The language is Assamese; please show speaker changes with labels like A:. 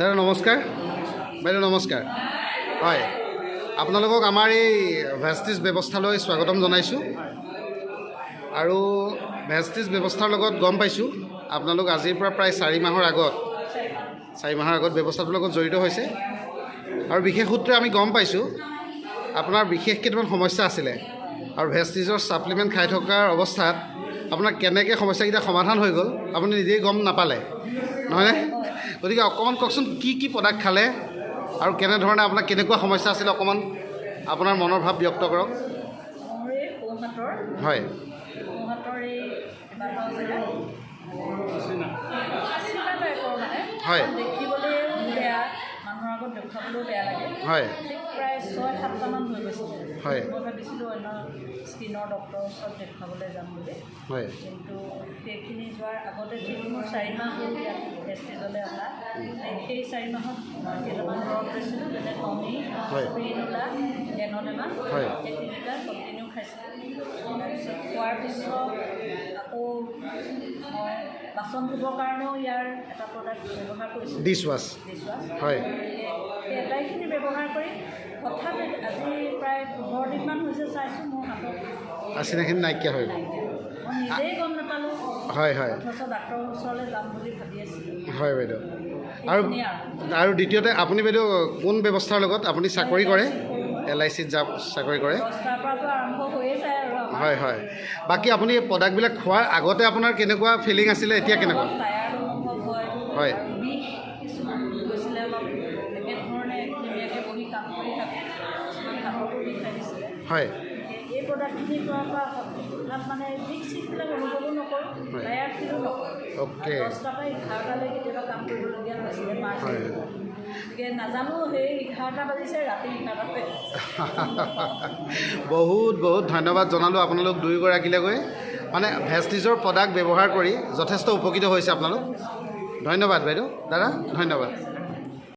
A: দাদা নমস্কাৰ বাইদেউ নমস্কাৰ হয় আপোনালোকক আমাৰ এই ভেষ্টিজ ব্যৱস্থালৈ স্বাগতম জনাইছোঁ আৰু ভেষ্টিজ ব্যৱস্থাৰ লগত গম পাইছোঁ আপোনালোক আজিৰ পৰা প্ৰায় 4 মাহৰ আগত ব্যৱস্থাটোৰ লগত জড়িত হৈছে আৰু বিশেষ সূত্ৰে আমি গম পাইছোঁ আপোনাৰ বিশেষ কেইটামান সমস্যা আছিলে আৰু ভেষ্টিজৰ ছাপ্লিমেণ্ট খাই থকাৰ অৱস্থাত আপোনাৰ কেনেকৈ সমস্যাকেইটা সমাধান হৈ গ'ল আপুনি নিজেই গম নাপালে নহয়নে গতিকে অকণমান কওকচোন কি প্ৰডাক্ট খালে আৰু কেনেধৰণে আপোনাৰ কেনেকুৱা সমস্যা আছিলে অকণমান আপোনাৰ মনৰ ভাৱ ব্যক্ত কৰক হয় হয় হয়
B: প্ৰায় 6-7টামান হৈ গৈছিলে
A: হয়
B: মই ভাবিছিলোঁ অন্য স্কিনৰ ডক্টৰৰ ওচৰত দেখুৱাবলৈ যাম বুলি
A: হয়
B: কিন্তু সেইখিনি যোৱাৰ আগতে ঠিক মোৰ 4 মাহ হ'ল ইয়াত ভেষ্টিজলৈ অহা সেই 4 মাহত কেইটামান দৰৱ লৈছিলোঁ যেনে টমি স্পিৰিনোলা এনডেমা
A: হয়
B: এই তিনিটা কণ্টিনিউ খাইছিলোঁ তাৰপিছত খোৱাৰ পিছত আকৌ মই বাচন ধুবৰ কাৰণেও ইয়াৰ এটা প্ৰডাক্ট ব্যৱহাৰ কৰিছিলোঁ
A: ডিছৱাছ হয়
B: সেই আটাইখিনি ব্যৱহাৰ কৰি হঠাৎ আজি প্ৰায় 15 দিনমান হৈছে চাইছোঁ মোৰ হাতত
A: আচিনাখিনি নাইকিয়া হৈ গ'ল
B: মই নিজেই গম নাপালোঁ
A: হয় হয়
B: অথচ ডাক্তৰৰ ওচৰলৈ যাম বুলি ভাবি আছিলোঁ
A: হয় বাইদেউ আৰু দ্বিতীয়তে আপুনি বাইদেউ কোন ব্যৱস্থাৰ লগত আপুনি চাকৰি কৰে LICত চাকৰি কৰে
B: 10টাৰ পৰাতো আৰম্ভ হৈয়ে যায় আৰু
A: হয় হয় বাকী আপুনি প্ৰডাক্টবিলাক খোৱাৰ আগতে আপোনাৰ কেনেকুৱা ফিলিং আছিলে এতিয়া কেনেকুৱা
B: টায়াৰ্ড অনুভৱ
A: হয়
B: আৰু বিষ কিছুমান গৈছিলে অলপ একেধৰণে ধুনীয়াকৈ বহি কাম কৰি থাকে কিছুমান হাততো বিষ লাগিছিলে
A: হয়
B: এই প্ৰডাক্টখিনি খোৱাৰ পৰা তাত মানে বিষ চিকবিলাক অনুভৱো নকৰোঁ টায়াৰ্ড ফিলো নকৰোঁ
A: অ'কে
B: 10টাৰ পৰা 11টালৈ কেতিয়াবা কাম কৰিবলগীয়া হৈছিলে
A: হয়
B: গতিকে নাজানো সেই 11টা বাজিছে ৰাতি 11টাতে
A: বহুত ধন্যবাদ জনালোঁ আপোনালোক দুয়োগৰাকীলৈ গৈ মানে ভেষ্টিজৰ প্ৰডাক্ট ব্যৱহাৰ কৰি যথেষ্ট উপকৃত হৈছে আপোনালোক ধন্যবাদ বাইদেউ দাদা ধন্যবাদ